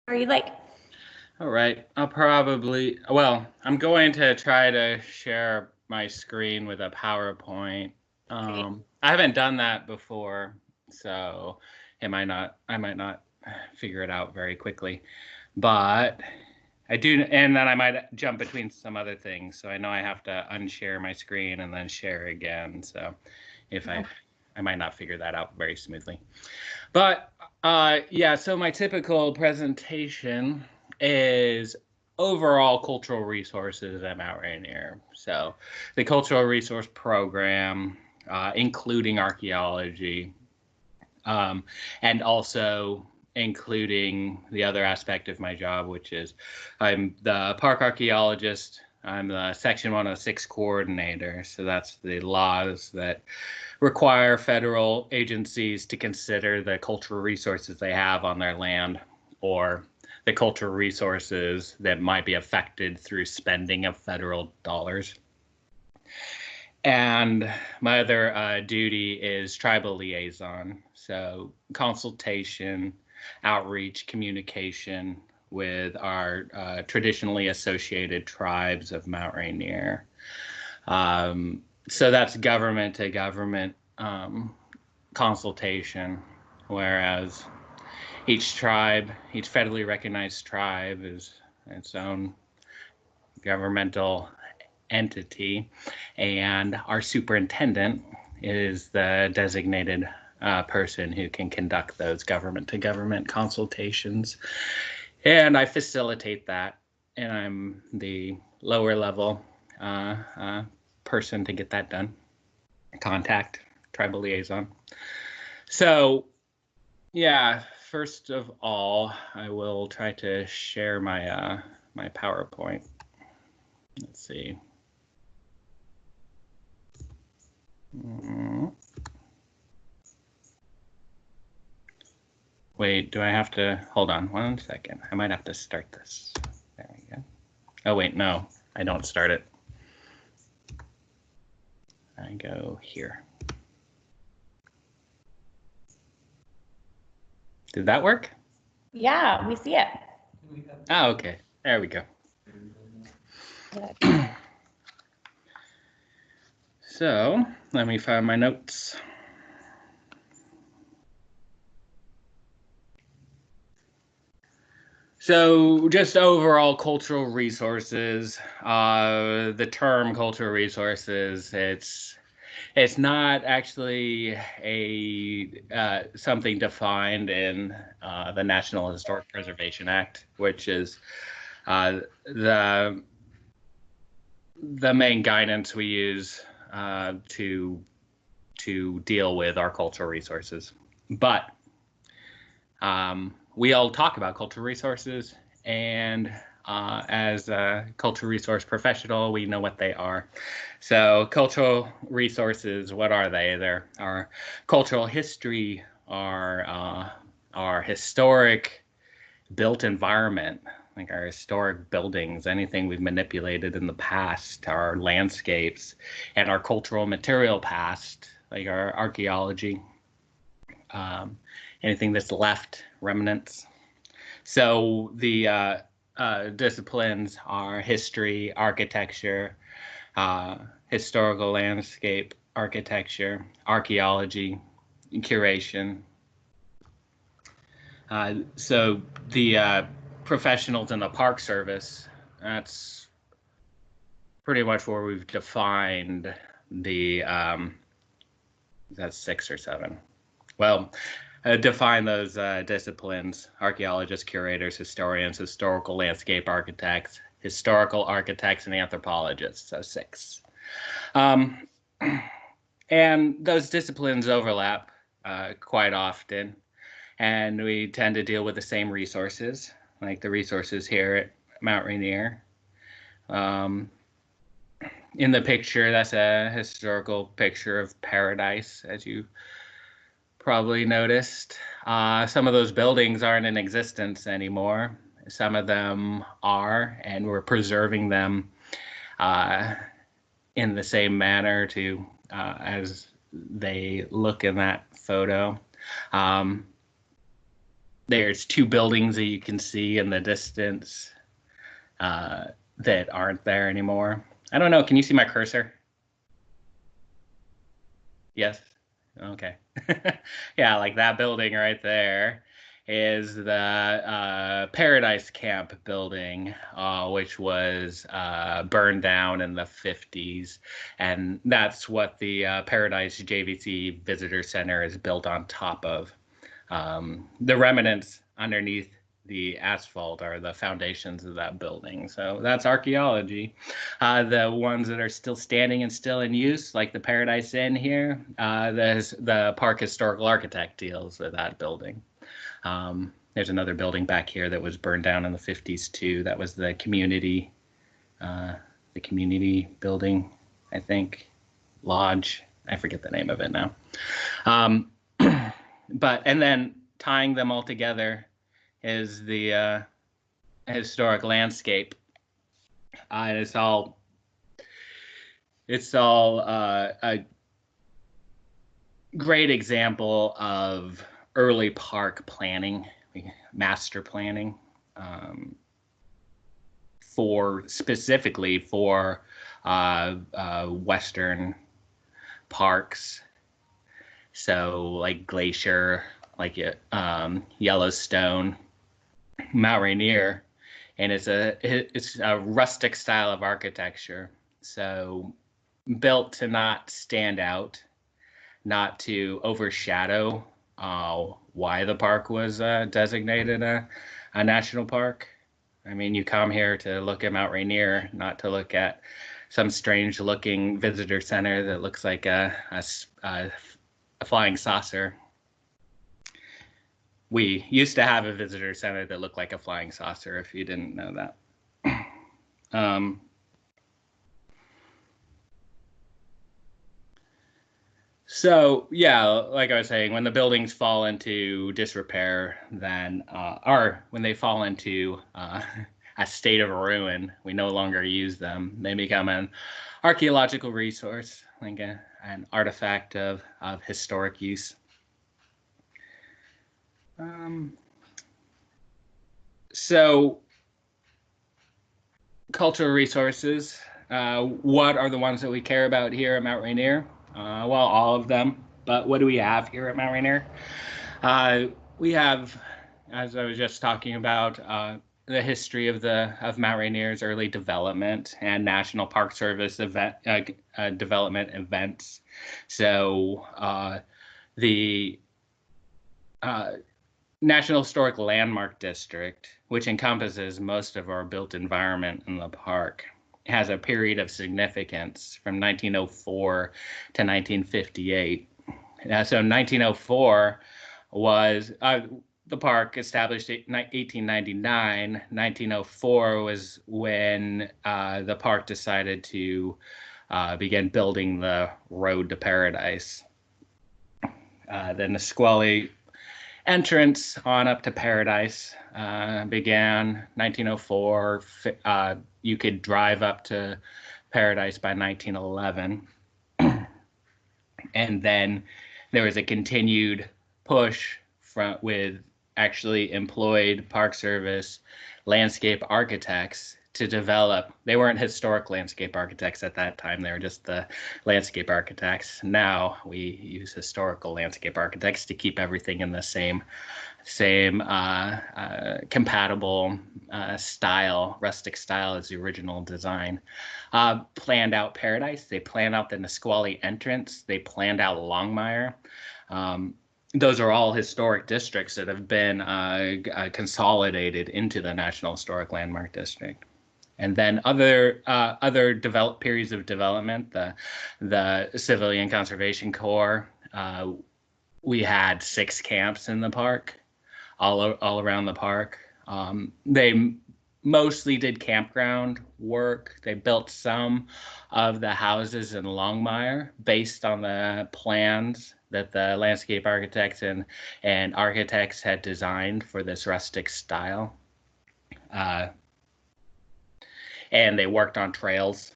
Are you like? All right, I'm going to try to share my screen with a PowerPoint. Okay. I haven't done that before, so I might not figure it out very quickly, but I do, and then I might jump between some other things. So I know I have to unshare my screen and then share again. So if I might not figure that out very smoothly. But yeah, so my typical presentation is overall cultural resources at Mount Rainier. So the cultural resource program, including archaeology, and also including the other aspect of my job, which is I'm the park archaeologist. I'm the Section 106 coordinator. So that's the laws that require federal agencies to consider the cultural resources they have on their land or the cultural resources that might be affected through spending of federal dollars. And my other duty is tribal liaison. So consultation, outreach, communication with our traditionally associated tribes of Mount Rainier. So that's government to government consultation, whereas each tribe, each federally recognized tribe is its own governmental entity, and our superintendent is the designated person who can conduct those government to government consultations. And I facilitate that, and I'm the lower level person to get that done. Contact, tribal liaison. So, yeah, first of all, I will try to share my my PowerPoint. Let's see. Wait, do I have to hold on 1 second? I might have to start this. There we go. Oh wait, no, I don't start it. I go here. Did that work? Yeah, we see it. Oh, okay. There we go. So let me find my notes. So just overall cultural resources, the term cultural resources, it's not actually a something defined in the National Historic Preservation Act, which is the main guidance we use to deal with our cultural resources. But we all talk about cultural resources, and as a cultural resource professional, we know what they are. So cultural resources, what are they? They're our cultural history, our historic built environment, like our historic buildings, anything we've manipulated in the past, our landscapes, and our cultural material past, like our archaeology, anything that's left, remnants. So the disciplines are history, architecture, historical landscape, architecture, archaeology, curation. So the professionals in the Park Service, that's pretty much where we've defined the, that's 6 or 7. Well, define those disciplines: archaeologists, curators, historians, historical landscape architects, historical architects, and anthropologists. So 6. And those disciplines overlap quite often, and we tend to deal with the same resources, like the resources here at Mount Rainier. In the picture, that's a historical picture of Paradise, as you probably noticed. Some of those buildings aren't in existence anymore. Some of them are, and we're preserving them in the same manner to as they look in that photo. there's two buildings that you can see in the distance that aren't there anymore. I don't know. Can you see my cursor? Yes. Okay. Yeah, like that building right there is the Paradise Camp building, which was burned down in the 50s. And that's what the Paradise JVC Visitor Center is built on top of. The remnants underneath the asphalt are the foundations of that building. So that's archaeology. The ones that are still standing and still in use, like the Paradise Inn here, the Park Historical Architect deals with that building. There's another building back here that was burned down in the 50s too. That was the community building, I think, lodge. I forget the name of it now. And then tying them all together is the historic landscape. It's all a great example of early park planning, master planning, specifically for Western parks. So like Glacier, like Yellowstone, Mount Rainier, and it's a rustic style of architecture. So built to not stand out, not to overshadow why the park was designated a national park. I mean, you come here to look at Mount Rainier, not to look at some strange looking visitor center that looks like a flying saucer. We used to have a visitor center that looked like a flying saucer, if you didn't know that. So yeah, like I was saying, when the buildings fall into disrepair, then or when they fall into a state of ruin, we no longer use them. They become an archaeological resource, like an artifact of historic use. So cultural resources, what are the ones that we care about here at Mount Rainier? Well, all of them, but what do we have here at Mount Rainier? We have, as I was just talking about, the history of Mount Rainier's early development and National Park Service development events. So the National Historic Landmark District, which encompasses most of our built environment in the park, has a period of significance from 1904 to 1958. So 1904 was the park established in 1899. 1904 was when the park decided to begin building the road to Paradise. Then the Squally entrance on up to Paradise began 1904. You could drive up to Paradise by 1911. And then there was a continued push with actually employed Park Service landscape architects to develop. They weren't historic landscape architects at that time. They were just the landscape architects. Now we use historical landscape architects to keep everything in the same compatible style, rustic style as the original design. Planned out Paradise. They planned out the Nisqually entrance. They planned out Longmire. Those are all historic districts that have been consolidated into the National Historic Landmark District. And then other periods of development, the Civilian Conservation Corps, we had 6 camps in the park, all around the park. They mostly did campground work. They built some of the houses in Longmire based on the plans that the landscape architects and architects had designed for this rustic style. And they worked on trails.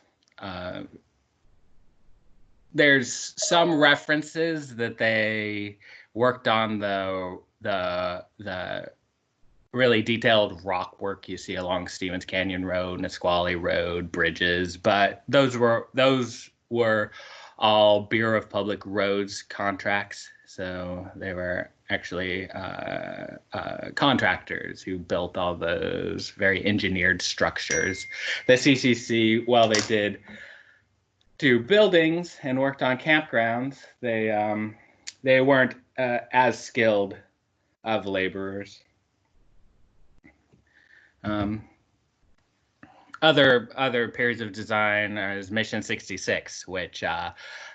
There's some references that they worked on the really detailed rock work you see along Stevens Canyon Road, Nisqually Road, bridges, but those were all Bureau of Public Roads contracts. So they were actually contractors who built all those very engineered structures. The CCC, while they did do buildings and worked on campgrounds, they weren't as skilled of laborers. Other periods of design is Mission 66, which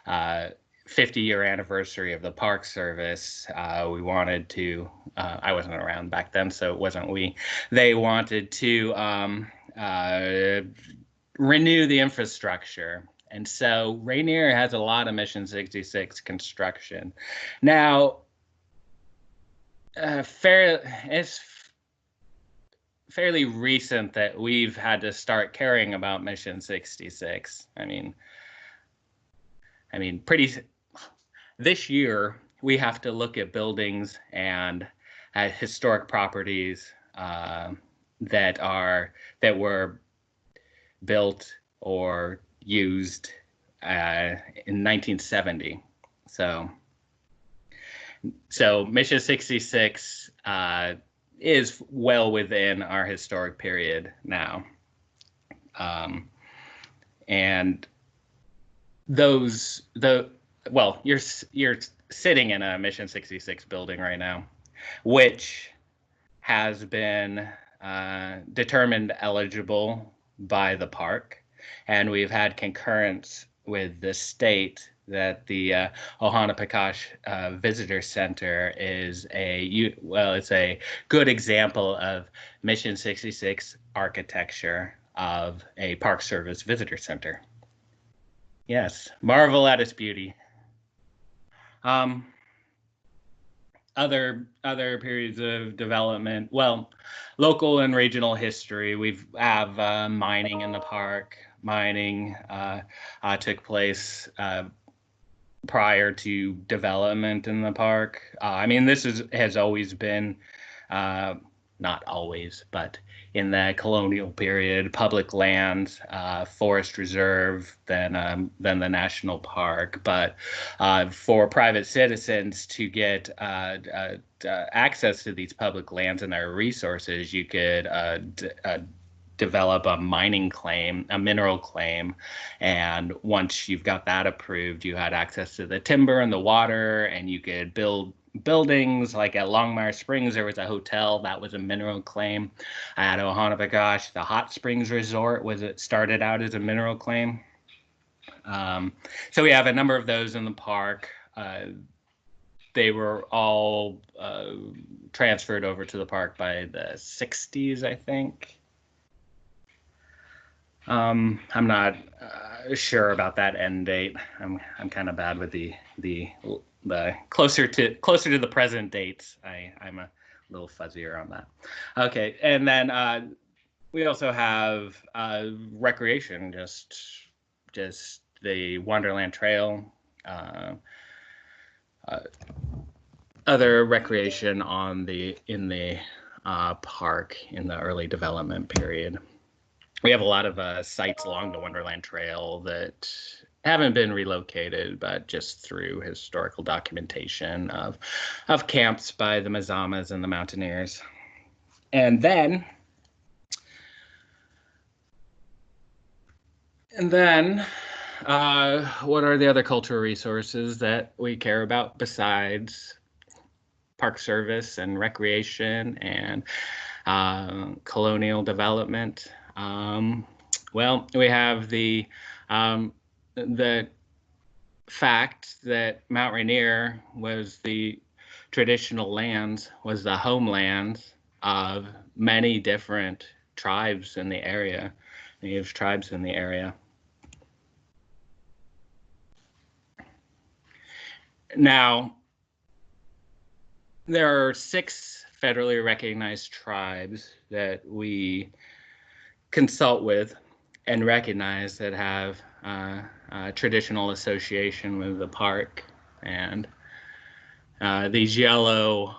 50-year anniversary of the Park Service. We wanted to, I wasn't around back then, so it wasn't we. They wanted to renew the infrastructure. And so Rainier has a lot of Mission 66 construction. Now, it's fairly recent that we've had to start caring about Mission 66. I mean, this year we have to look at buildings and at historic properties that were built or used in 1970. So Mission 66 is well within our historic period now. And you're sitting in a Mission 66 building right now, which has been determined eligible by the park. And we've had concurrence with the state that the Ohanapekosh Visitor Center is it's a good example of Mission 66 architecture of a Park Service visitor center. Yes, marvel at its beauty. Other periods of development, well, local and regional history. We have mining in the park. Mining took place prior to development in the park. This has always been, not always, but in the colonial period, public lands, forest reserve, then the national park. But for private citizens to get access to these public lands and their resources, you could develop a mining claim, a mineral claim. And once you've got that approved, you had access to the timber and the water, and you could build buildings. Like at Longmire Springs, there was a hotel that was a mineral claim. At Ohanapekosh, the Hot Springs Resort started out as a mineral claim. So we have a number of those in the park. They were all transferred over to the park by the 60s, I think. I'm not sure about that end date. I'm kind of bad with the closer to the present dates. I'm a little fuzzier on that. Okay, and then we also have recreation, just the Wonderland Trail, other recreation in the park in the early development period. We have a lot of sites along the Wonderland Trail that haven't been relocated, but just through historical documentation of camps by the Mazamas and the Mountaineers. And then what are the other cultural resources that we care about besides Park Service and recreation and colonial development? Well, we have the fact that Mount Rainier was the traditional lands, was the homeland of many different tribes in the area, native tribes in the area. Now, there are 6 federally recognized tribes that we consult with and recognize that have traditional association with the park. And these yellow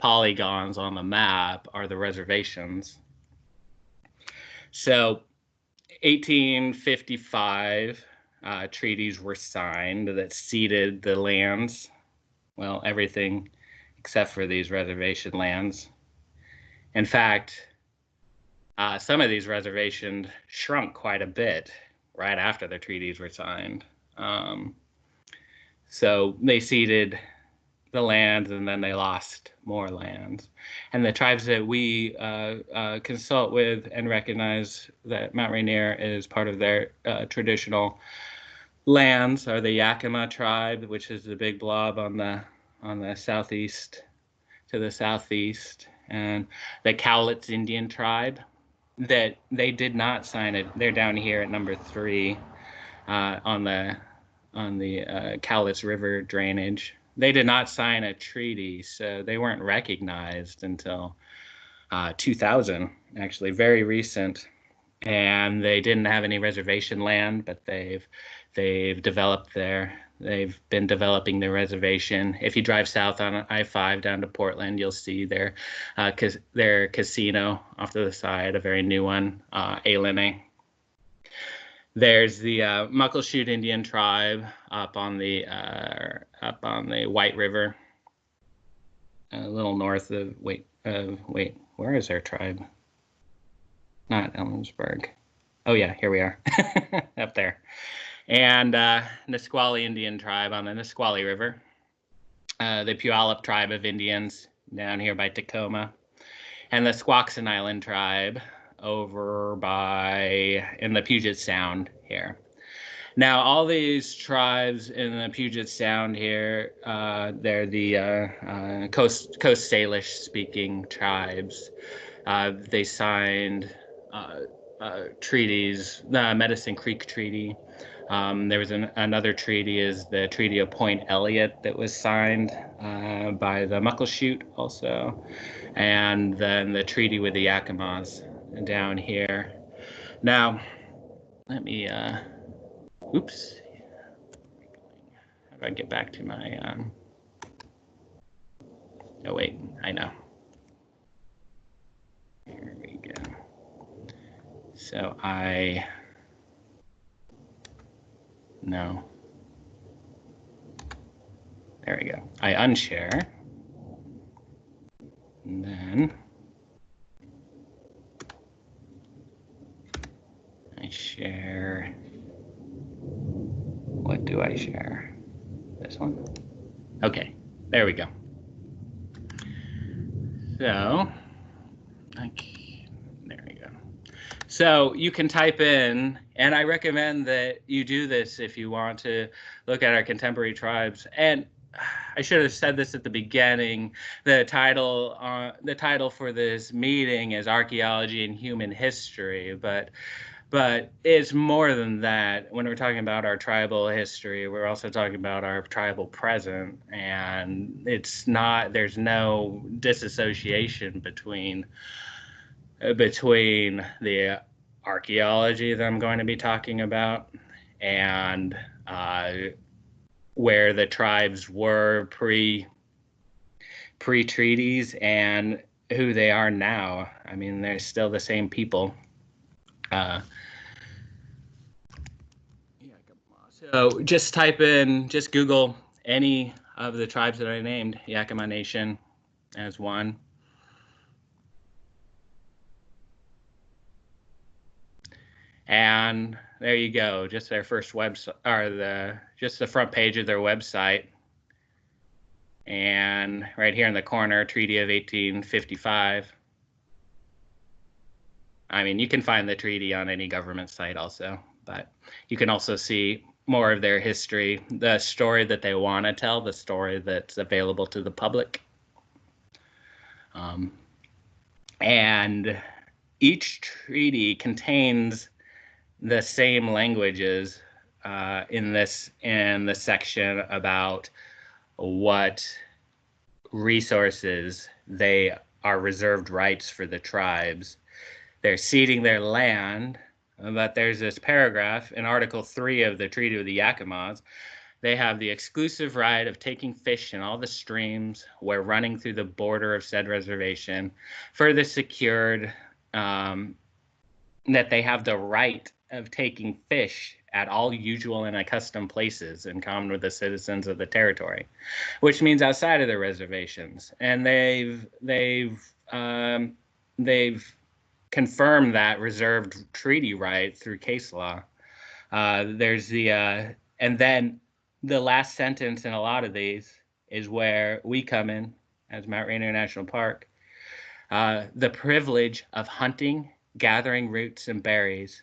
polygons on the map are the reservations. So 1855 treaties were signed that ceded the lands, well, everything except for these reservation lands. In fact, some of these reservations shrunk quite a bit right after the treaties were signed. So they ceded the lands, and then they lost more lands. And the tribes that we consult with and recognize that Mount Rainier is part of their traditional lands are the Yakima tribe, which is the big blob on the southeast, to the southeast, and the Cowlitz Indian tribe, that they did not sign it. They're down here at number 3 on the Cowlitz River drainage. They did not sign a treaty, so they weren't recognized until 2000, actually, very recent. And they didn't have any reservation land, but they've been developing their reservation. If you drive south on I-5 down to Portland, you'll see their casino off to the side, a very new one, Alene. There's the Muckleshoot Indian tribe up on the White River, a little north of where is their tribe? Not Ellensburg. Oh yeah, here we are, up there. And Nisqually Indian tribe on the Nisqually River, the Puyallup tribe of Indians down here by Tacoma, and the Squaxin Island tribe over in the Puget Sound here. Now, all these tribes in the Puget Sound here, they're the Coast Salish speaking tribes. They signed treaties, the Medicine Creek Treaty. There was another treaty, is the Treaty of Point Elliott, that was signed by the Muckleshoot also, and then the treaty with the Yakimas down here. Now, let me, oops, how do I get back to my, oh wait, I know. Here we go. So no. There we go. I unshare. And then I share. What do I share? This one? Okay, there we go. So, there we go. So you can type in, and I recommend that you do this if you want to look at our contemporary tribes. And I should have said this at the beginning. The title for this meeting is Archaeology and Human History, but it's more than that. When we're talking about our tribal history, we're also talking about our tribal present, and there's no disassociation between the archaeology that I'm going to be talking about and where the tribes were pre-treaties and who they are now. I mean, they're still the same people. So just Google any of the tribes that I named, Yakima Nation as one. And there you go, just their first website, or just the front page of their website. And right here in the corner, Treaty of 1855. I mean, you can find the treaty on any government site also, but you can also see more of their history, the story that they want to tell, the story that's available to the public. And each treaty contains the same languages in the section about what resources they are reserved rights for the tribes. They're ceding their land, but there's this paragraph in Article 3 of the Treaty of the Yakimas they have the exclusive right of taking fish in all the streams where running through the border of said reservation, further secured that they have the right of taking fish at all usual and accustomed places in common with the citizens of the territory, which means outside of the reservations. And they've confirmed that reserved treaty right through case law. There's the and then the last sentence in a lot of these is where we come in as Mount Rainier National Park. The privilege of hunting, gathering roots and berries,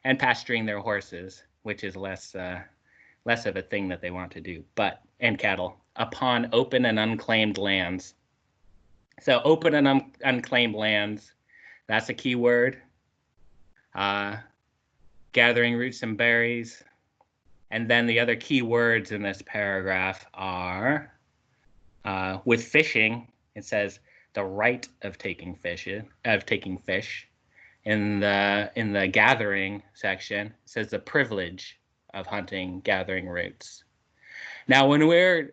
and pasturing their horses, which is less of a thing that they want to do, and cattle, upon open and unclaimed lands. So open and unclaimed lands, that's a key word. Gathering roots and berries. And then the other key words in this paragraph are, with fishing, it says the right of taking fish. In the gathering section, it says the privilege of hunting, gathering roots. Now, when the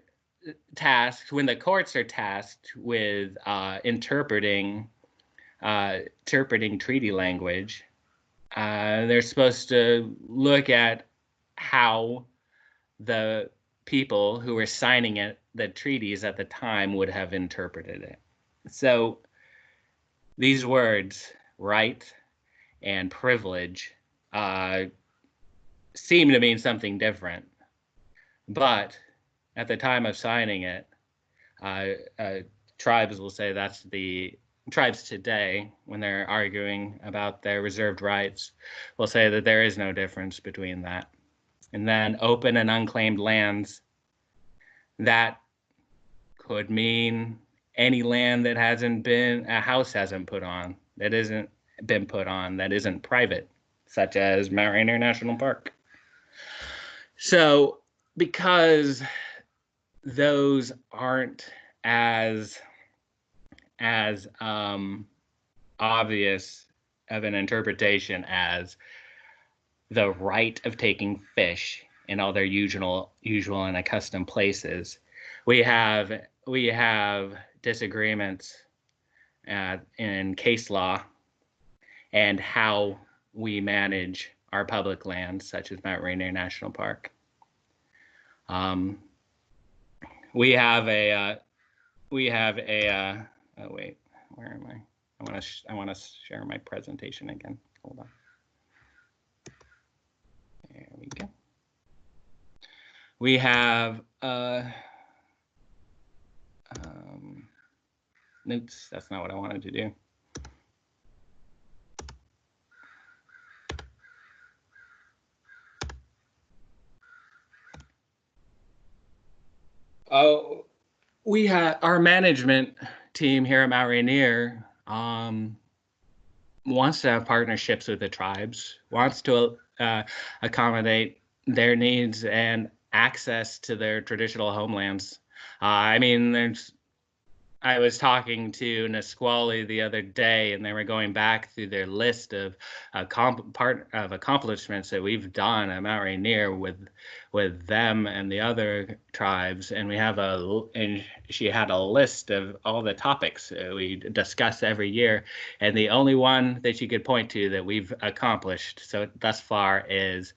courts are tasked with interpreting treaty language, they're supposed to look at how the people who were signing the treaties at the time would have interpreted it. So these words, right and privilege, seem to mean something different. But at the time of signing it, tribes will say that's the tribes today, when they're arguing about their reserved rights, will say that there is no difference between that. And then open and unclaimed lands, that could mean any land that a house hasn't put on, that isn't been put on, that isn't private, such as Mount Rainier National Park. So because those aren't as obvious of an interpretation as the right of taking fish in all their usual and accustomed places, we have disagreements in case law and how we manage our public lands, such as Mount Rainier National Park. We have a oh wait, where am I? I want to share my presentation again. Hold on. There we go. We have oops, that's not what I wanted to do. We have our management team here at Mount Rainier wants to have partnerships with the tribes, wants to accommodate their needs and access to their traditional homelands. I mean, I was talking to Nisqually the other day, and they were going back through their list of accomplishments that we've done at Mount Rainier with them and the other tribes, and she had a list of all the topics we discuss every year, and the only one that she could point to that we've accomplished so thus far is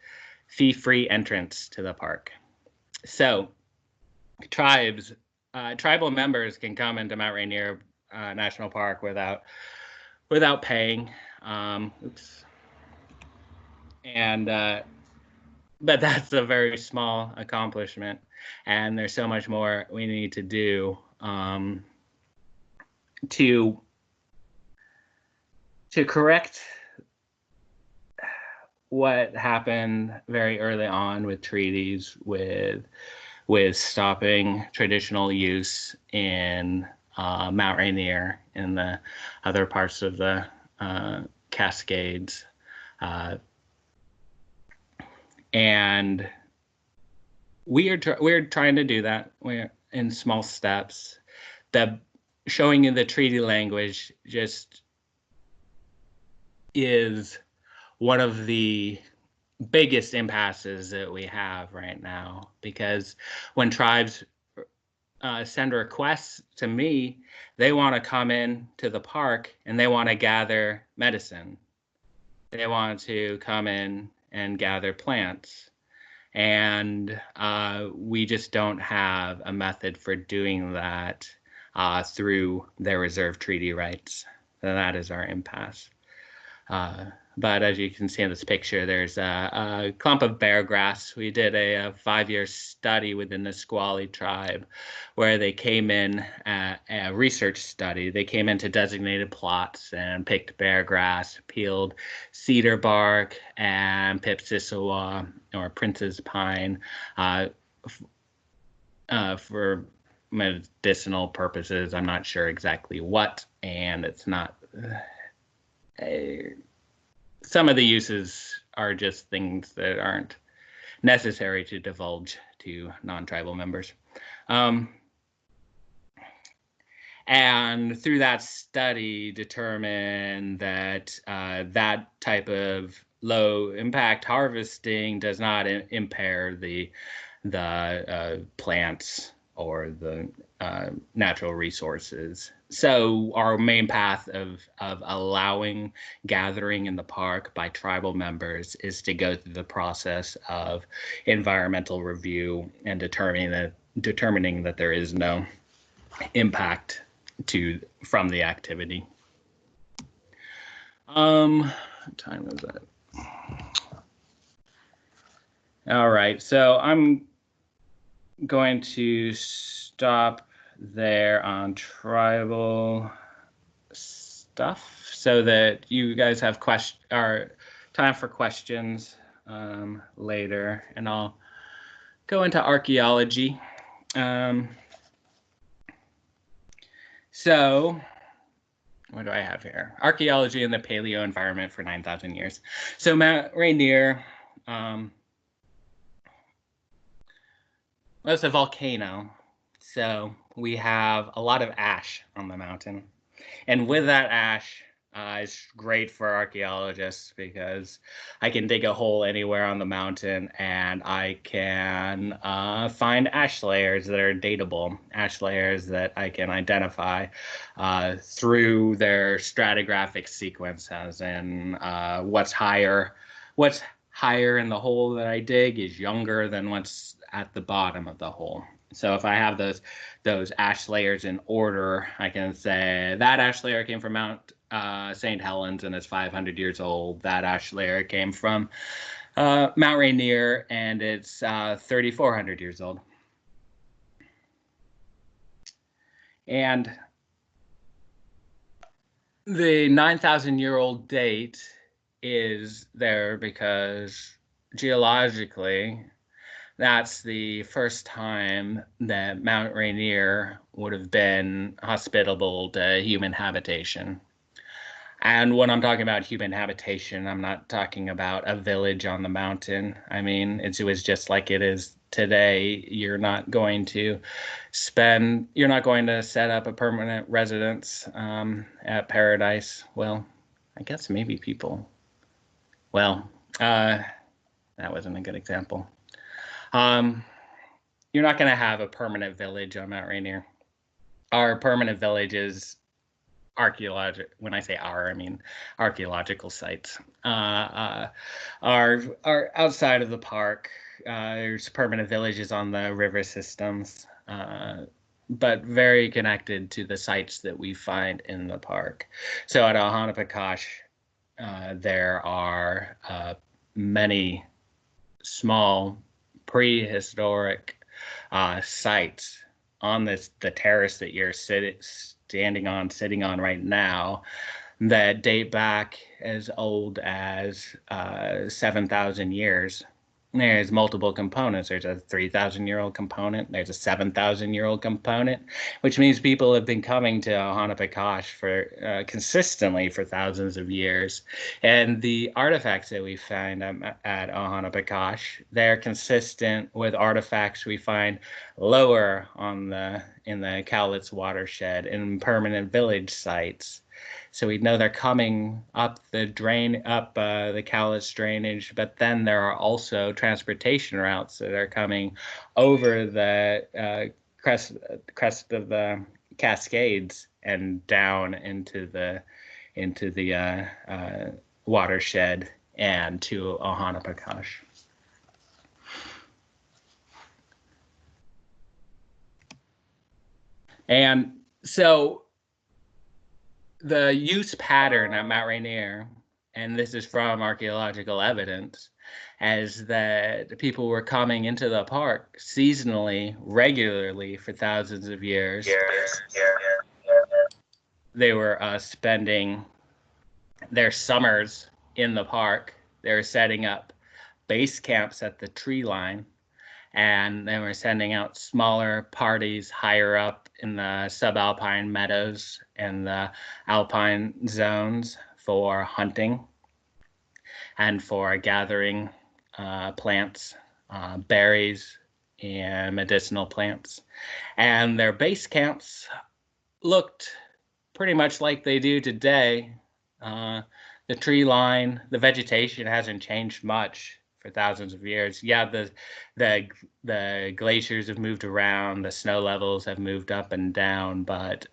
fee-free entrance to the park. So tribal members can come into Mount Rainier National Park without paying. Oops. And but that's a very small accomplishment, and there's so much more we need to do to correct what happened very early on with treaties with stopping traditional use in Mount Rainier and the other parts of the Cascades. And we're trying to do that. We're in small steps. Showing in the treaty language just is one of the biggest impasses that we have right now, because when tribes send requests to me, they want to come in to the park and they want to gather medicine. They want to come in and gather plants. And we just don't have a method for doing that through their reserve treaty rights. So that is our impasse. But as you can see in this picture, there's a clump of bear grass. We did a 5-year study within the Squally tribe where they came in, a research study. They came into designated plots and picked bear grass, peeled cedar bark and pipsissewa or prince's pine for medicinal purposes. I'm not sure exactly what, and it's not... some of the uses are just things that aren't necessary to divulge to non-tribal members. And through that study, determined that that type of low impact harvesting does not impair the plants or the natural resources. So our main path of allowing gathering in the park by tribal members is to go through the process of environmental review and determining that there is no impact from the activity. What time is that? All right, so I'm going to stop there on tribal stuff so that you guys have time for questions later, and I'll go into archaeology. So what do I have here? Archaeology in the paleo environment for 9,000 years. So Mount Rainier, well, it's a volcano, so we have a lot of ash on the mountain. And with that ash, it's great for archaeologists because I can dig a hole anywhere on the mountain and I can find ash layers that are datable, ash layers that I can identify through their stratigraphic sequence, as in what's higher in the hole that I dig is younger than what's at the bottom of the hole. So if I have those ash layers in order, I can say that ash layer came from Mount St. Helens and it's 500 years old. That ash layer came from Mount Rainier and it's 3,400 years old. And the 9,000-year-old date is there because geologically, that's the first time that Mount Rainier would have been hospitable to human habitation. And when I'm talking about human habitation, I'm not talking about a village on the mountain. I mean, it was just like it is today. You're not going to set up a permanent residence at Paradise. Well, I guess maybe people. Well, that wasn't a good example. You're not going to have a permanent village on Mount Rainier. Our permanent village is when I say our, I mean archaeological sites are outside of the park. There's permanent villages on the river systems, but very connected to the sites that we find in the park. So at Ahanapakosh, there are many small prehistoric sites on the terrace that you're sitting on right now that date back as old as 7,000 years. There's multiple components. There's a 3,000-year-old component. There's a 7,000-year-old component, which means people have been coming to Ahanapakosh for consistently for thousands of years. And the artifacts that we find at Ahanapakosh, they're consistent with artifacts we find lower in the Cowlitz watershed in permanent village sites. So we know they're coming up the the Cowlitz drainage, but then there are also transportation routes that are coming over the crest of the Cascades and down into the watershed and to Ohanapekosh. And so the use pattern at Mount Rainier, and this is from archaeological evidence, as that people were coming into the park seasonally, regularly for thousands of years. They were spending their summers in the park. They were setting up base camps at the tree line, and they were sending out smaller parties higher up in the subalpine meadows and the alpine zones for hunting and for gathering plants, berries, and medicinal plants. And their base camps looked pretty much like they do today. The tree line, the vegetation hasn't changed much for thousands of years. Yeah, the glaciers have moved around, the snow levels have moved up and down, but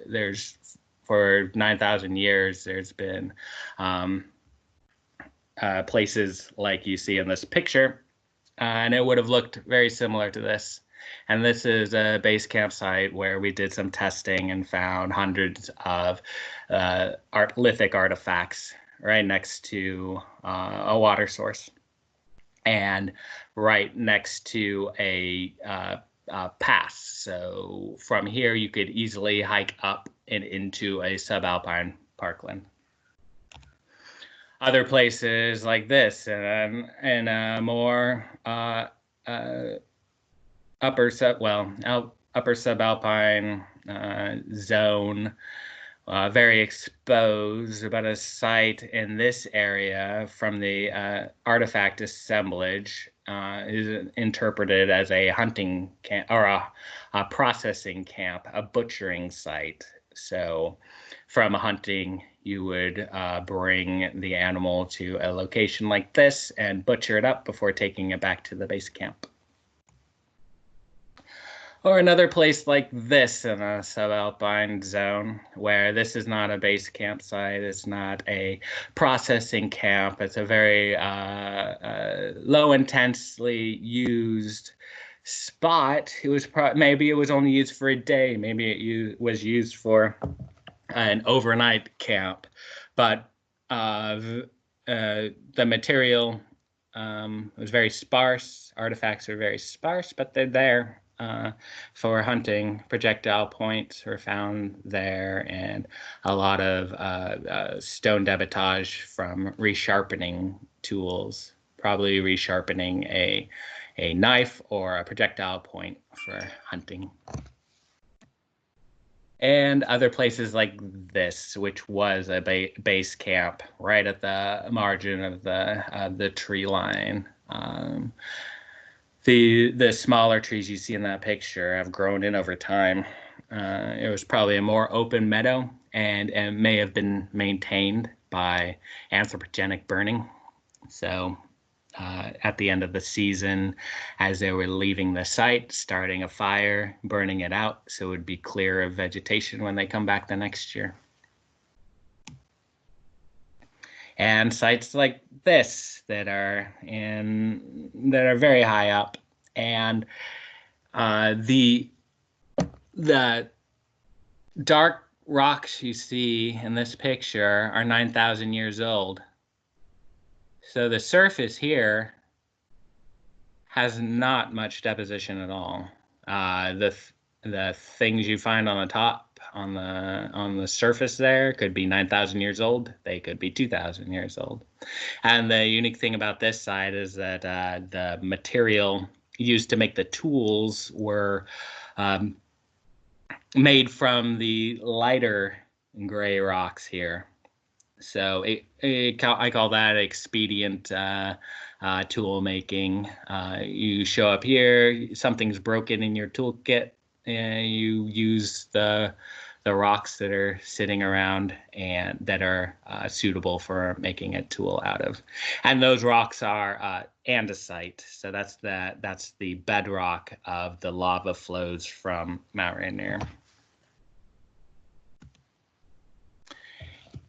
there's for 9,000 years there's been places like you see in this picture, and it would have looked very similar to this. And this is a base camp site where we did some testing and found hundreds of lithic artifacts right next to a water source and right next to a pass. So from here, you could easily hike up and into a subalpine parkland. Other places like this, in a more upper subalpine zone, very exposed, but a site in this area from the artifact assemblage is interpreted as a hunting camp or a processing camp, a butchering site. So from hunting, you would bring the animal to a location like this and butcher it up before taking it back to the base camp. Or another place like this in a subalpine zone, where this is not a base campsite, it's not a processing camp, it's a very low intensely used spot. It was maybe it was only used for a day, maybe it was used for an overnight camp, but the material was very sparse. Artifacts are very sparse, but they're there. For hunting. Projectile points were found there, and a lot of stone debitage from resharpening tools, probably resharpening a knife or a projectile point for hunting. And other places like this, which was a base camp right at the margin of the tree line. The smaller trees you see in that picture have grown in over time. It was probably a more open meadow and may have been maintained by anthropogenic burning. So at the end of the season, as they were leaving the site, starting a fire, burning it out, so it would be clear of vegetation when they come back the next year. And sites like this that are very high up, and the dark rocks you see in this picture are 9,000 years old. So the surface here has not much deposition at all. The things you find on the top, on the surface there, could be 9,000 years old. They could be 2,000 years old. And the unique thing about this side is that the material used to make the tools were made from the lighter gray rocks here. So I call that expedient tool making. You show up here, something's broken in your toolkit, and you use the the rocks that are sitting around and that are suitable for making a tool out of. And those rocks are andesite. So that's the bedrock of the lava flows from Mount Rainier.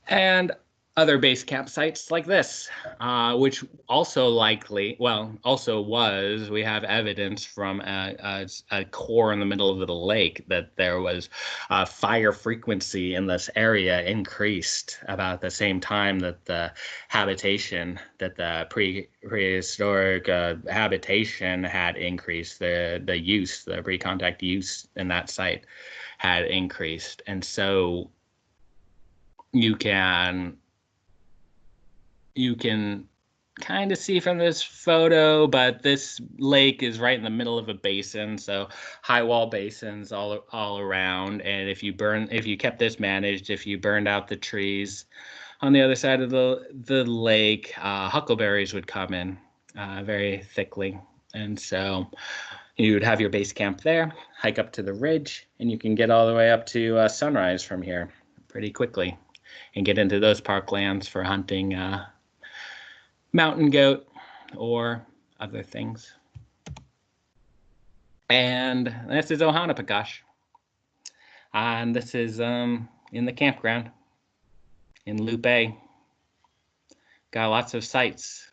And other base campsites like this, which also was, we have evidence from a core in the middle of the lake that there was fire frequency in this area increased about the same time that the habitation, that the prehistoric habitation had increased, the pre-contact use in that site had increased. And so you can kind of see from this photo, but this lake is right in the middle of a basin, so high wall basins all around. And if you kept this managed, if you burned out the trees on the other side of the lake, huckleberries would come in very thickly. And so you would have your base camp there, hike up to the ridge, and you can get all the way up to Sunrise from here pretty quickly and get into those parklands for hunting mountain goat or other things. And this is Ohanapekosh. And this is in the campground in Lupe. Got lots of sites.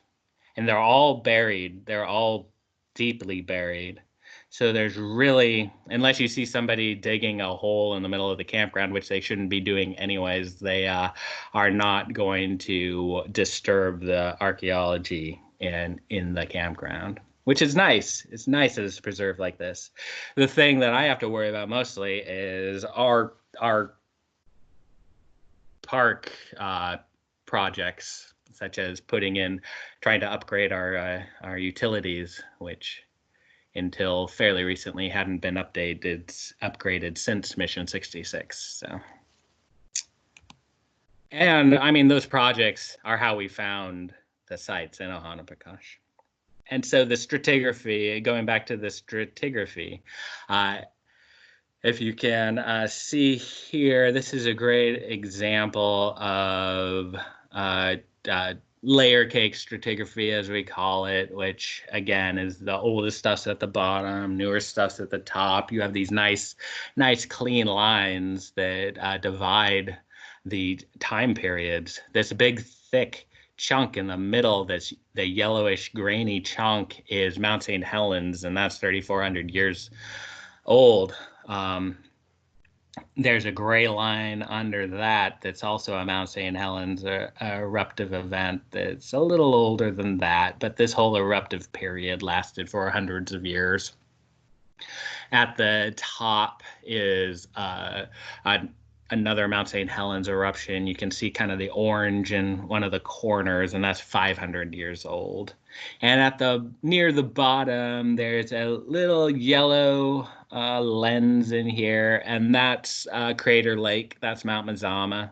And they're all buried. They're all deeply buried. So there's really, unless you see somebody digging a hole in the middle of the campground, which they shouldn't be doing anyways, they are not going to disturb the archaeology in the campground, which is nice. It's nice that it's preserved like this. The thing that I have to worry about mostly is our park projects, such as trying to upgrade our utilities, which until fairly recently hadn't been upgraded since Mission 66. So, and I mean, those projects are how we found the sites in Ohanapekosh. And so the stratigraphy, going back to the stratigraphy, if you can see here, this is a great example of layer cake stratigraphy, as we call it, which again is the oldest stuff's at the bottom, newer stuff's at the top. You have these nice clean lines that divide the time periods. This big thick chunk in the middle, that's the yellowish grainy chunk, is Mount St. Helens, and that's 3,400 years old. There's a gray line under that that's also a Mount St. Helens eruptive event that's a little older than that, but this whole eruptive period lasted for hundreds of years. At the top is another Mount St. Helens eruption. You can see kind of the orange in one of the corners, and that's 500 years old. And near the bottom, there's a little yellow lens in here, and that's Crater Lake. That's Mount Mazama,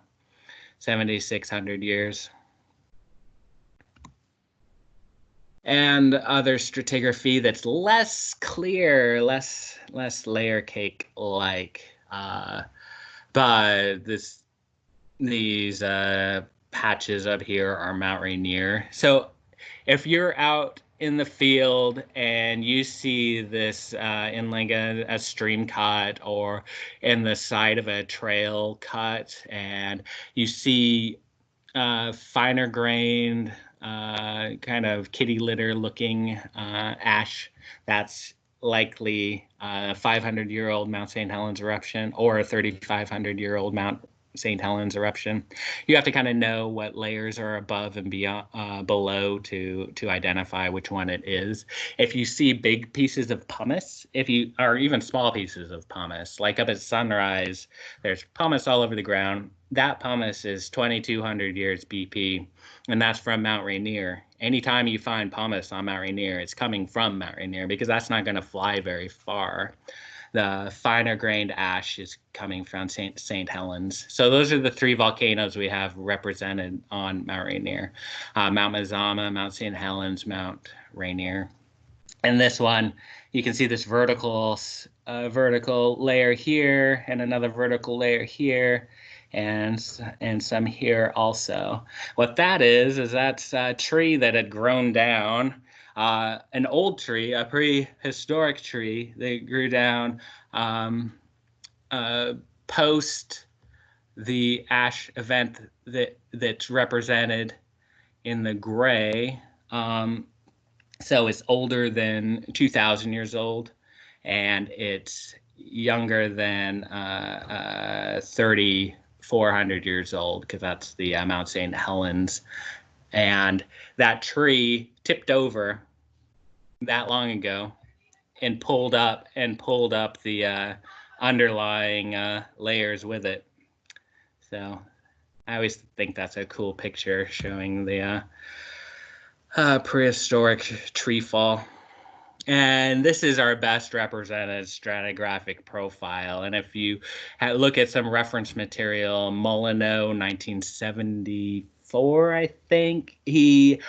7,600 years. And other stratigraphy that's less clear, less layer cake like. But these patches up here are Mount Rainier. So if you're out in the field and you see this in like a stream cut or in the side of a trail cut, and you see finer grained, kind of kitty litter looking ash, that's likely a 500-year-old Mount St. Helens eruption or a 3,500-year-old Mount St. Helens eruption. You have to kind of know what layers are above and beyond, below to identify which one it is. If you see big pieces of pumice, or even small pieces of pumice, like up at Sunrise, there's pumice all over the ground. That pumice is 2,200 years BP, and that's from Mount Rainier. Anytime you find pumice on Mount Rainier, it's coming from Mount Rainier because that's not going to fly very far. The finer grained ash is coming from St. Helens. So those are the three volcanoes we have represented on Mount Rainier. Mount Mazama, Mount St. Helens, Mount Rainier. And this one, you can see this vertical layer here and another vertical layer here and some here also. What that is that's a tree that had grown down, an old tree, a prehistoric tree that grew down post the ash event that's represented in the gray. So it's older than 2,000 years old, and it's younger than 3,400 years old, because that's the Mount St. Helens. And that tree tipped over that long ago and pulled up the underlying layers with it. So I always think that's a cool picture showing the prehistoric tree fall. And this is our best represented stratigraphic profile. And if you look at some reference material, Molyneux, 1974, I think, he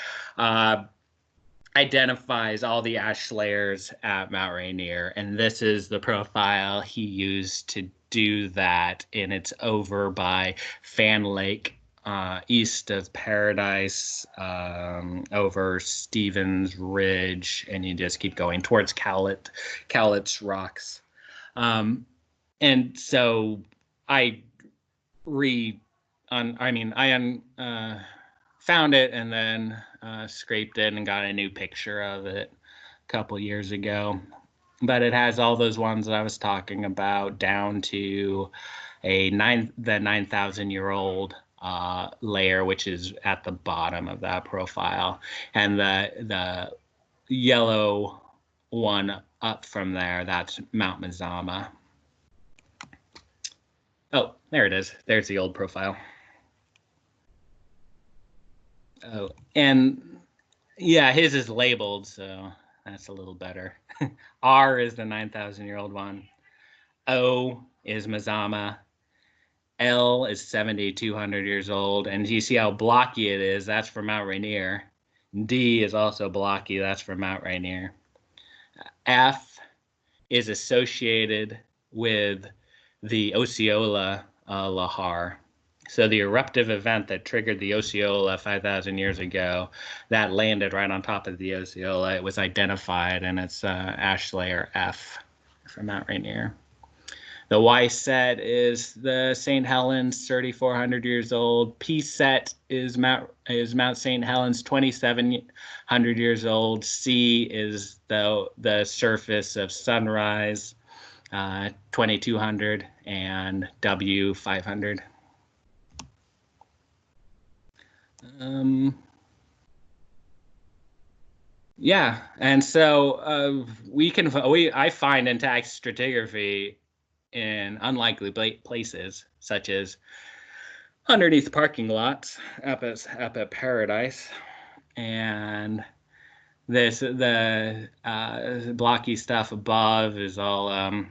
identifies all the ash layers at Mount Rainier. And this is the profile he used to do that. And it's over by Fan Lake, east of Paradise, over Stevens Ridge, and you just keep going towards Cowlitz Rocks. And so I found it and then scraped it and got a new picture of it a couple years ago. But it has all those ones that I was talking about down to the 9,000-year-old layer, which is at the bottom of that profile, and the yellow one up from there, that's Mount Mazama. Oh, there it is. There's the old profile. Oh, and yeah, his is labeled, so that's a little better. R is the 9,000-year-old one. O is Mazama. L is 7,200 years old, and you see how blocky it is? That's for Mount Rainier. D is also blocky. That's for Mount Rainier. F is associated with the Osceola lahar. So the eruptive event that triggered the Osceola 5,000 years ago, that landed right on top of the Osceola. It was identified, and it's ash layer F for Mount Rainier. The Y set is the St. Helens, 3,400 years old. P set is Mount St. Helens, 2,700 years old. C is the surface of Sunrise, 2,200, and W 500. Yeah, and so I find intact stratigraphy in unlikely places, such as underneath parking lots up at Paradise, and the blocky stuff above is all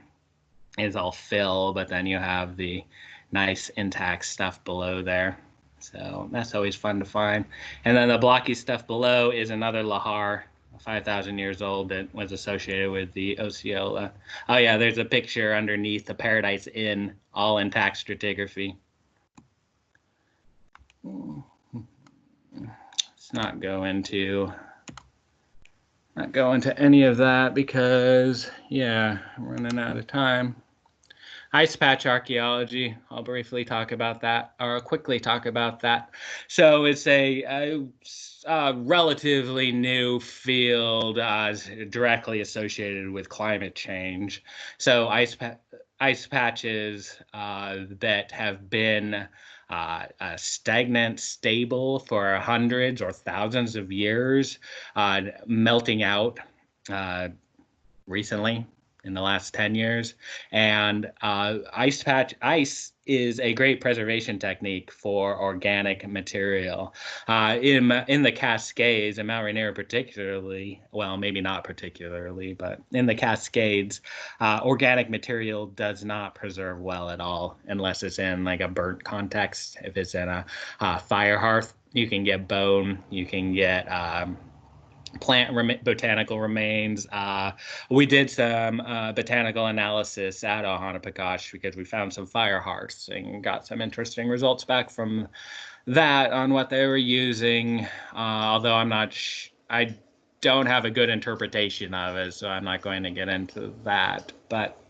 fill, but then you have the nice intact stuff below there. So that's always fun to find. And then the blocky stuff below is another lahar, 5,000 years old, that was associated with the Osceola. Oh yeah, there's a picture underneath the Paradise Inn, all intact stratigraphy. Let's not go into any of that because, yeah, I'm running out of time. Ice patch archaeology, I'll briefly talk about that, or quickly talk about that. So it's a relatively new field directly associated with climate change. So ice patches that have been stagnant, stable for hundreds or thousands of years, melting out recently in the last 10 years. And ice is a great preservation technique for organic material. In the Cascades, in Mount Rainier particularly, well, maybe not particularly, but in the Cascades, organic material does not preserve well at all unless it's in like a burnt context. If it's in a fire hearth, you can get bone, you can get botanical remains. We did some botanical analysis at Ohanapekosh because we found some fire hearths and got some interesting results back from that on what they were using. Although I don't have a good interpretation of it, so I'm not going to get into that. But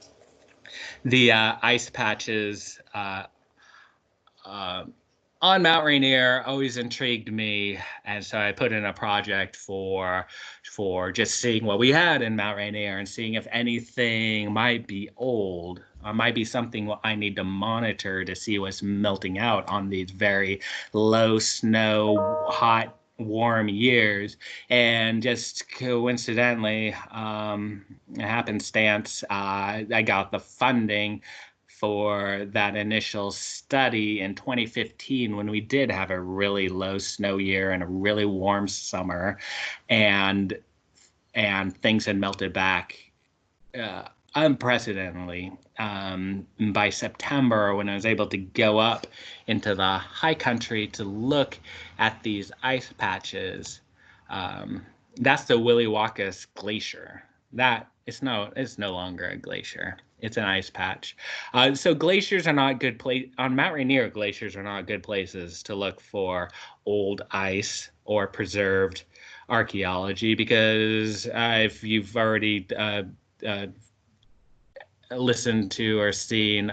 the ice patches on Mount Rainier always intrigued me, and so I put in a project for just seeing what we had in Mount Rainier and seeing if anything might be old or might be something I need to monitor to see what's melting out on these very low snow, hot, warm years. And just coincidentally, happenstance, I got the funding for that initial study in 2015 when we did have a really low snow year and a really warm summer, and things had melted back unprecedentedly. By September, when I was able to go up into the high country to look at these ice patches, that's the Williwakas Glacier. That it's no longer a glacier. It's an ice patch. So glaciers are not good place on Mount Rainier. Glaciers are not good places to look for old ice or preserved archaeology because if you've already listened to or seen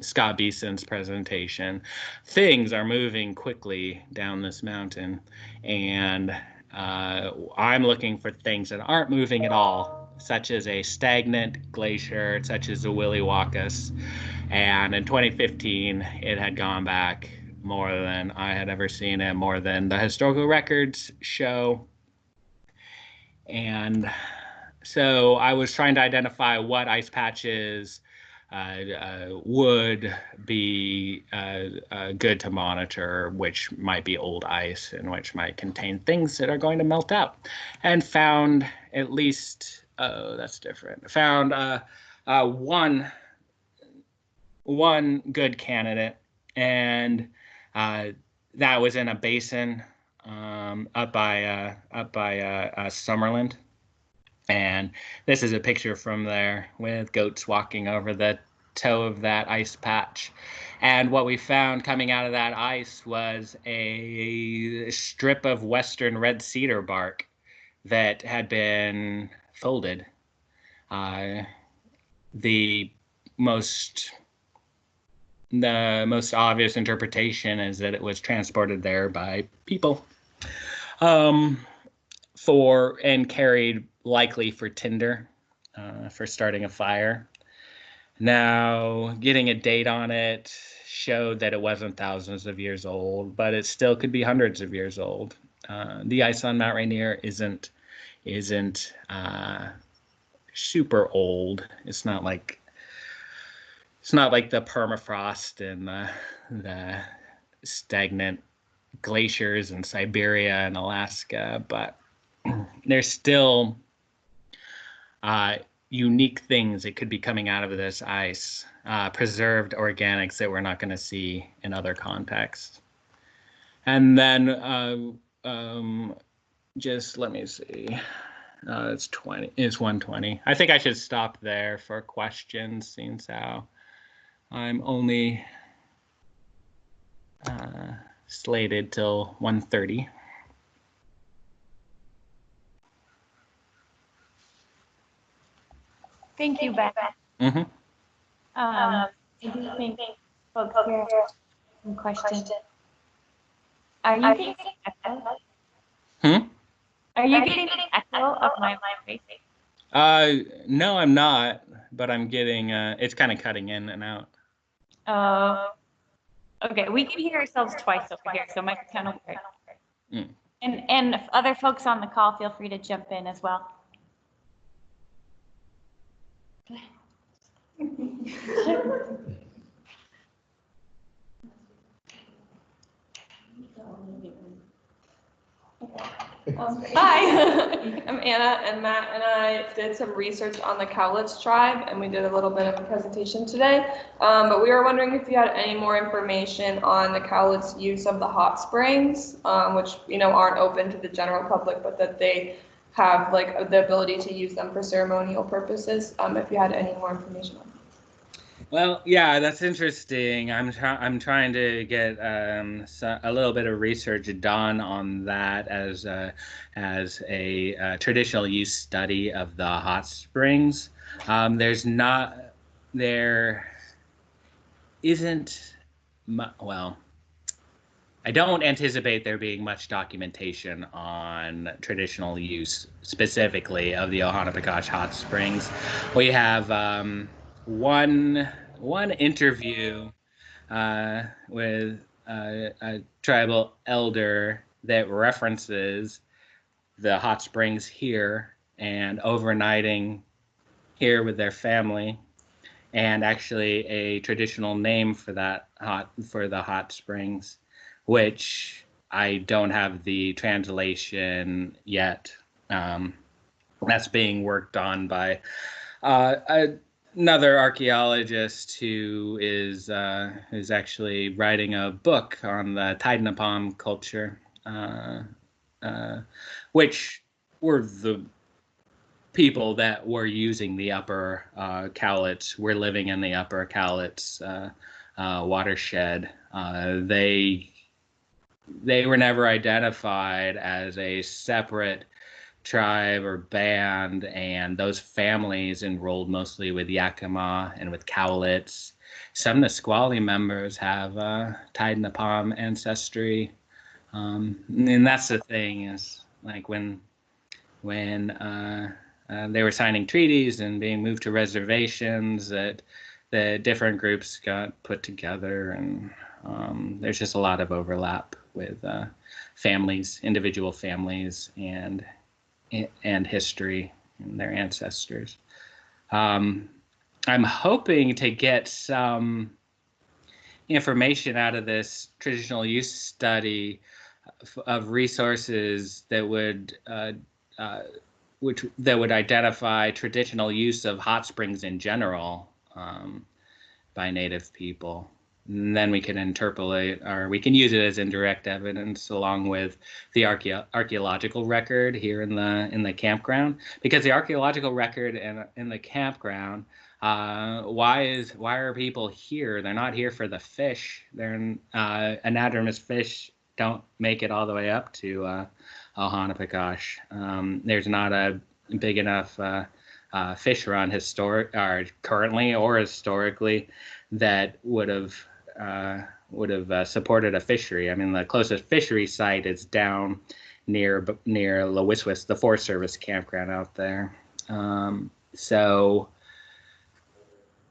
Scott Beeson's presentation, things are moving quickly down this mountain, and I'm looking for things that aren't moving at all, such as a stagnant glacier, such as the Williwakas. And in 2015, it had gone back more than I had ever seen it, more than the historical records show. And so I was trying to identify what ice patches would be good to monitor, which might be old ice and which might contain things that are going to melt out, and found at least that's different. Found one good candidate, and that was in a basin up by Summerland. And this is a picture from there with goats walking over the toe of that ice patch. And what we found coming out of that ice was a strip of western red cedar bark that had been folded. The most obvious interpretation is that it was transported there by people and carried likely for tinder, for starting a fire. Now, getting a date on it showed that it wasn't thousands of years old, but it still could be hundreds of years old. The ice on Mount Rainier isn't super old. It's not like the permafrost and the stagnant glaciers in Siberia and Alaska, but there's still unique things that could be coming out of this ice, preserved organics that we're not going to see in other contexts. And then just let me see. It's 1:20. I think I should stop there for questions, since how I'm only slated till 1:30. Thank you, Ben. Mm-hmm. I do think folks here have some questions. Are you getting echo? Are you getting an echo of my voice? No, I'm not, but I'm getting it's kind of cutting in and out. Okay, we can hear ourselves twice over here, so it might be kind of weird. And if other folks on the call, feel free to jump in as well. Hi, I'm Anna, and Matt and I did some research on the Cowlitz tribe, and we did a little bit of a presentation today. But we were wondering if you had any more information on the Cowlitz use of the hot springs, which aren't open to the general public, but that they have like the ability to use them for ceremonial purposes. If you had any more information on that. Well, yeah, that's interesting. I'm trying to get a little bit of research done on that as a traditional use study of the hot springs. There isn't well. I don't anticipate there being much documentation on traditional use specifically of the Ohanapekosh hot springs. We have one interview with a tribal elder that references the hot springs here and overnighting here with their family, and actually a traditional name for the hot springs, which I don't have the translation yet. That's being worked on by another archaeologist who is actually writing a book on the Taidnapam culture, which were the people that were using the upper Cowlitz, were living in the upper Cowlitz watershed. They were never identified as a separate tribe or band, and those families enrolled mostly with Yakima and with Cowlitz. Some of the Nisqually members have Taidnapam ancestry, and that's the thing, is like when they were signing treaties and being moved to reservations, that the different groups got put together, and there's just a lot of overlap with families, individual families, and history and their ancestors. I'm hoping to get some information out of this traditional use study of resources that would identify traditional use of hot springs in general by Native people. And then we can interpolate, or we can use it as indirect evidence along with the archaeological record here in the campground. Because the archaeological record in the campground, why are people here? They're not here for the fish. They're anadromous fish don't make it all the way up to Ohanapekosh. There's not a big enough fish run currently or historically that would have supported a fishery. I mean, the closest fishery site is down near Lowiswis, the Forest Service campground out there. So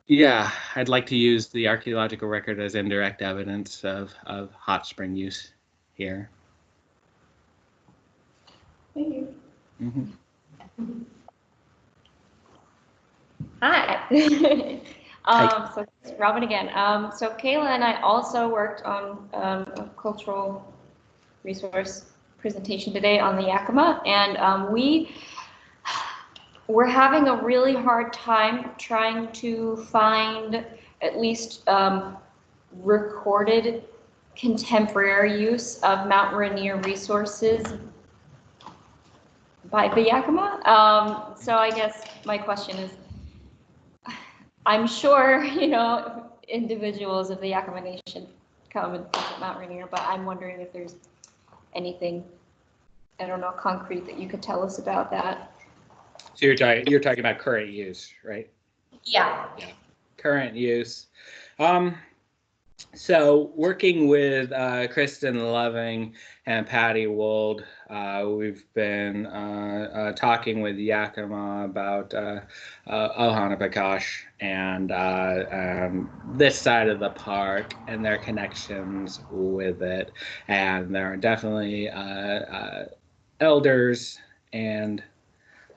yeah, I'd like to use the archaeological record as indirect evidence of hot spring use here. Thank you. Mm-hmm. Hi. So it's Robin again. So Kayla and I also worked on a cultural resource presentation today on the Yakima, and we're having a really hard time trying to find at least recorded contemporary use of Mount Rainier resources by the Yakima. So I guess my question is, I'm sure, individuals of the Yakima Nation come and visit Mount Rainier, but I'm wondering if there's anything, I don't know, concrete that you could tell us about that. So you're talking about current use, right? Yeah. Yeah, current use. So working with Kristen Loving and Patty Wold, we've been talking with Yakima about Ohanapekosh and this side of the park and their connections with it. And there are definitely elders and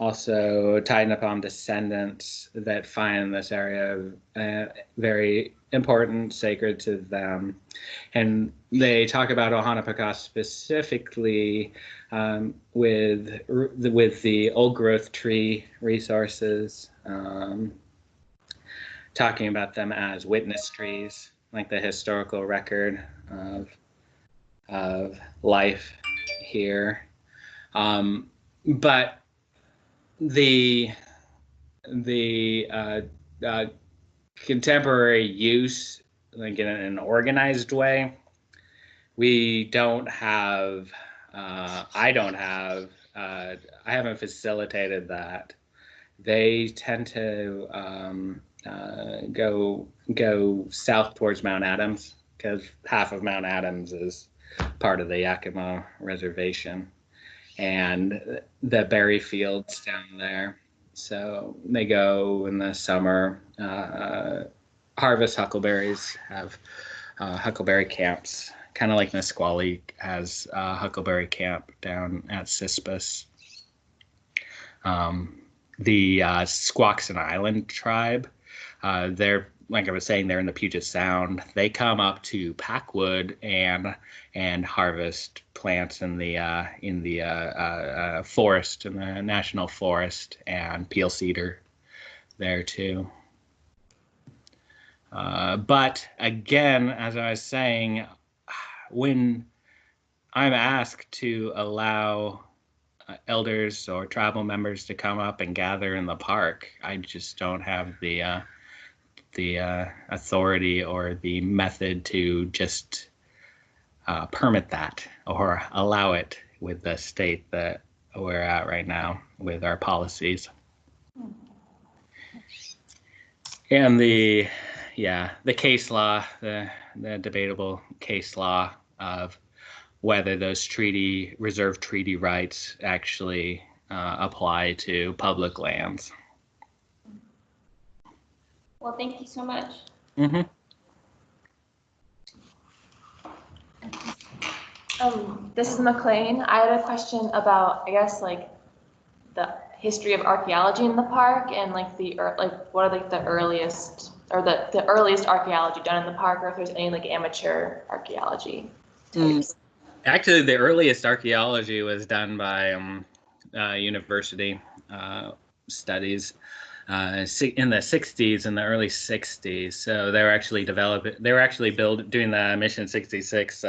also Tainapam descendants that find this area very important, sacred to them. And they talk about Ohana Paka specifically with the old growth tree resources, talking about them as witness trees, like the historical record of life here. But the contemporary use, like in an organized way, we don't have. I don't have. I haven't facilitated that. They tend to go south towards Mount Adams, because half of Mount Adams is part of the Yakima Reservation, and the berry fields down there. So they go in the summer, harvest huckleberries, have huckleberry camps, kind of like Nisqually has a huckleberry camp down at Cispus. The Squaxin Island tribe, they're, like I was saying, they're in the Puget Sound. They come up to Packwood and harvest plants in the forest, in the national forest, and peel cedar there too. But again, as I was saying, when I'm asked to allow elders or tribal members to come up and gather in the park, I just don't have the authority or the method to just permit that or allow it with the state that we're at right now with our policies. And the case law, the debatable case law of whether those reserve treaty rights actually apply to public lands. Well, thank you so much. Mm-hmm. This is McLean. I had a question about, I guess, like the history of archaeology in the park, and like what are like the earliest or the earliest archaeology done in the park, or if there's any like amateur archaeology types. Actually, the earliest archaeology was done by university studies in the 60s, in the early 60s. So they were actually doing the Mission 66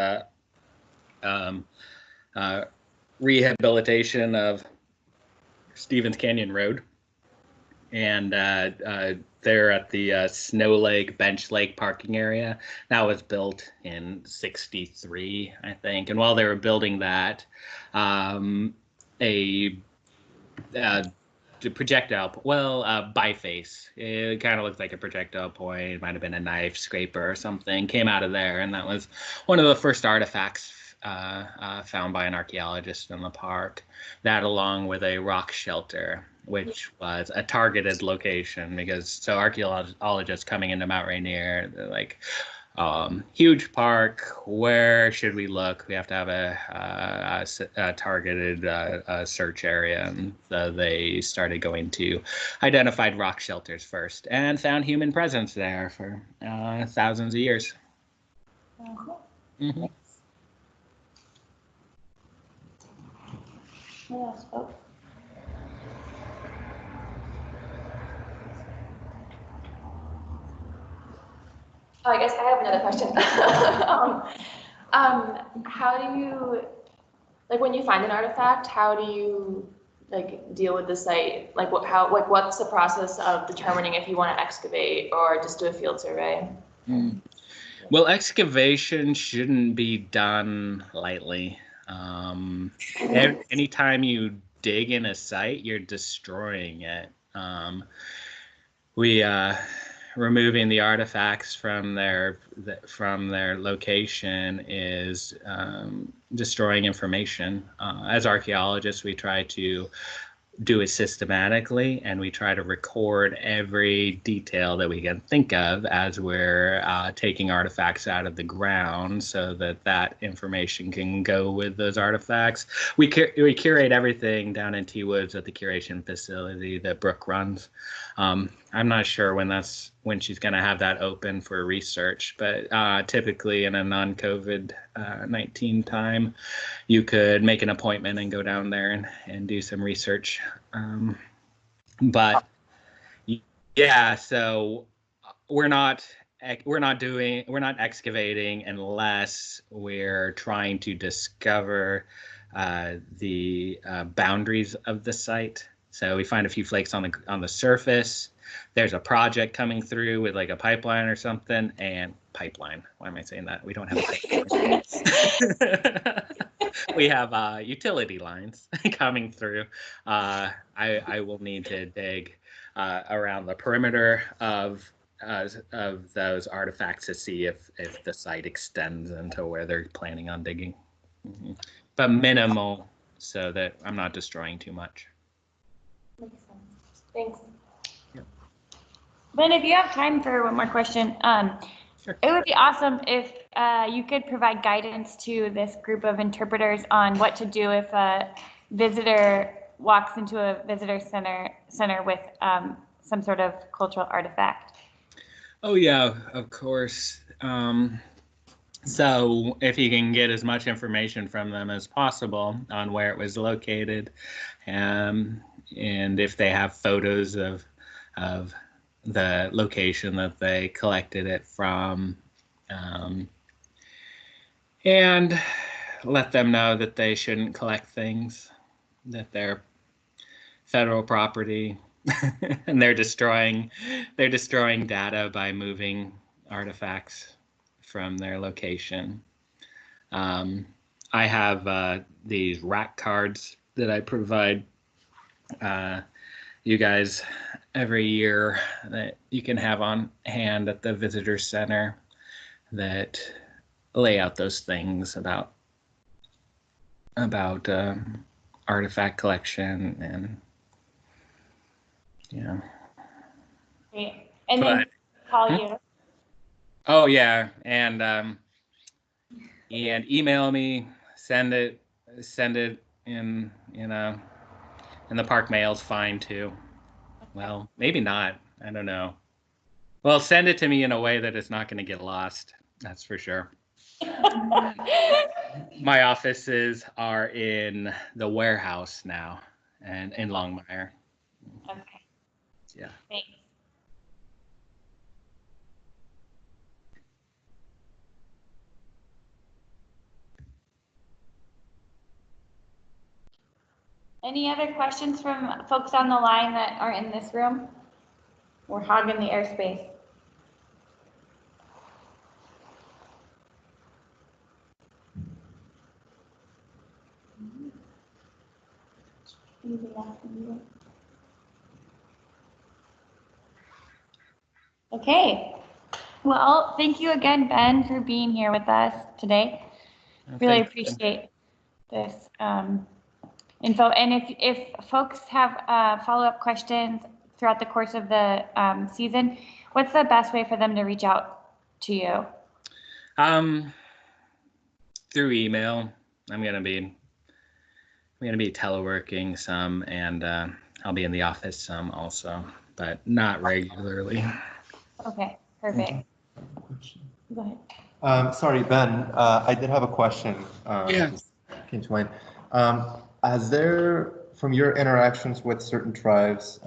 rehabilitation of Stevens Canyon Road, and they're at the Snow Lake, Bench Lake parking area. That was built in '63, I think. And while they were building that, the projectile, biface, it kind of looked like a projectile point. It might have been a knife scraper or something, came out of there, and that was one of the first artifacts found by an archaeologist in the park. That, along with a rock shelter, which was a targeted location, because archaeologists coming into Mount Rainier, they're like, huge park, where should we look? We have to have a targeted search area. And so they started going to identified rock shelters first and found human presence there for thousands of years. Cool. Mm-hmm. Yes. Oh. Oh, I guess I have another question. How do you, like, when you find an artifact, how do you like deal with the site? Like, what's the process of determining if you want to excavate or just do a field survey? Well, excavation shouldn't be done lightly. Anytime you dig in a site, you're destroying it. Removing the artifacts from their location is destroying information. As archaeologists, we try to do it systematically, and we try to record every detail that we can think of as we're taking artifacts out of the ground, so that that information can go with those artifacts. We curate everything down in T Woods at the curation facility that Brooke runs. I'm not sure when she's going to have that open for research, but typically in a non-COVID-19 time, you could make an appointment and go down there and do some research. But yeah, so we're not excavating unless we're trying to discover the boundaries of the site. So we find a few flakes on the surface. There's a project coming through with like a pipeline or something, and pipeline. Why am I saying that? We don't have a pipeline. We have utility lines coming through. I will need to dig around the perimeter of those artifacts to see if the site extends into where they're planning on digging. But minimal, so that I'm not destroying too much. Makes sense. Thanks. Ben, if you have time for one more question, Sure. It would be awesome if you could provide guidance to this group of interpreters on what to do if a visitor walks into a visitor center with some sort of cultural artifact. Oh yeah, of course. So if you can get as much information from them as possible on where it was located, and if they have photos of the location that they collected it from, and let them know that they shouldn't collect things, that they're federal property, and they're destroying data by moving artifacts from their location. I have these rack cards that I provide you guys every year that you can have on hand at the visitor center that lay out those things about artifact collection, and Great. And then call you. Oh yeah, and email me, send it in, and the park mail's fine too. Well, maybe not. I don't know. Well, send it to me in a way that it's not going to get lost. That's for sure. My offices are in the warehouse now, and in Longmire. Okay. Yeah. Thanks. Any other questions from folks on the line that are in this room? We're hogging the airspace. Okay. Well, thank you again, Ben, for being here with us today. Really appreciate this info. And if folks have follow-up questions throughout the course of the season, what's the best way for them to reach out to you? Through email. I'm gonna be teleworking some, and I'll be in the office some also, but not regularly. Okay, perfect. Go ahead. Sorry, Ben, I did have a question. Yeah. Just came to mind. Has there, from your interactions with certain tribes,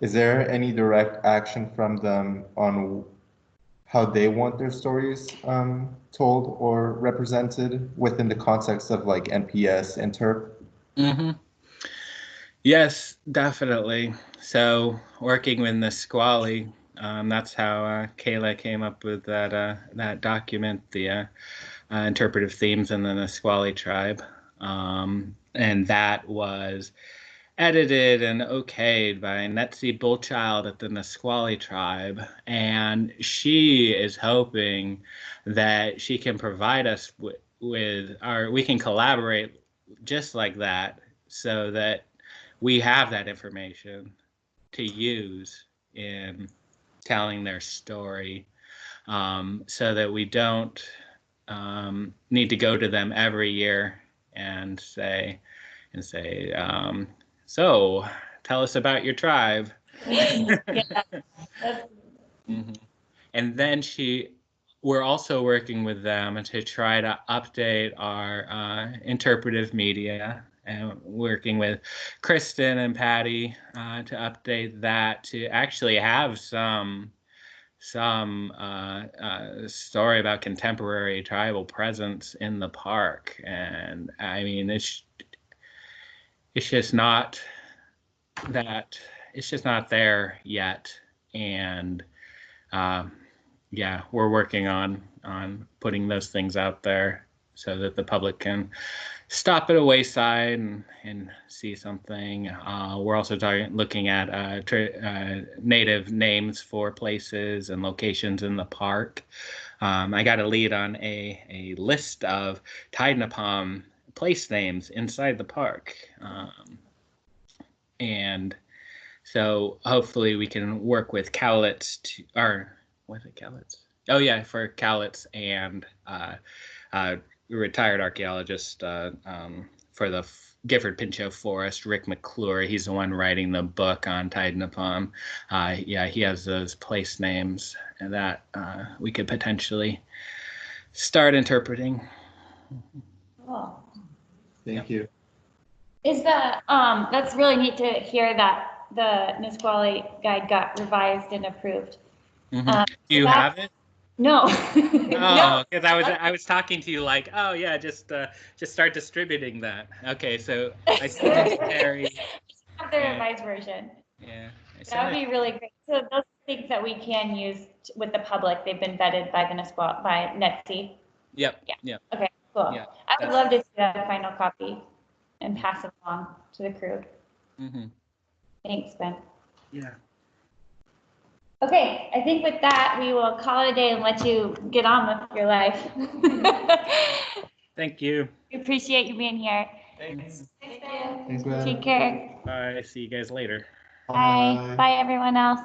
is there any direct action from them on how they want their stories told or represented within the context of like NPS, Interp? Mm-hmm. Yes, definitely. So working with the Squally, that's how Kayla came up with that document, the interpretive themes in the Nisqually tribe, and that was edited and okayed by Netzi Bullchild at the Nisqually tribe, and she is hoping that she can provide us we can collaborate just like that, so that we have that information to use in telling their story, so that we don't need to go to them every year and say, so tell us about your tribe. Mm-hmm. And then we're also working with them to try to update our interpretive media, and working with Kristen and Patty to update that, to actually have some story about contemporary tribal presence in the park. And I mean, it's just not there yet. And yeah, we're working on putting those things out there so that the public can stop at a wayside and see something. We're also looking at native names for places and locations in the park. I got a lead on a list of Tide place names inside the park. And so hopefully we can work with Cowlitz was it Cowlitz? Oh yeah, for Cowlitz and retired archaeologist for the Gifford Pinchot Forest, Rick McClure. He's the one writing the book on Tide Napalm. Yeah, he has those place names and that we could potentially start interpreting. Cool. Thank you. Is that's really neat to hear that the Nisqually guide got revised and approved. Mm-hmm. Do you have it? No. Oh, because I was talking to you like, oh yeah, just start distributing that. Okay, so I sent it to Terry. Have the revised version. Yeah. That would be really great. So those things that we can use with the public, they've been vetted by by NETSI. Yep. Yeah. Yep. Okay, cool. Yeah, I would love to see that final copy and pass it along to the crew. Mm-hmm. Thanks, Ben. Yeah. Okay, I think with that, we will call it a day and let you get on with your life. Thank you. We appreciate you being here. Thanks. Thanks, Thanks, Ben. Take care. Bye. See you guys later. Bye. Bye, everyone else.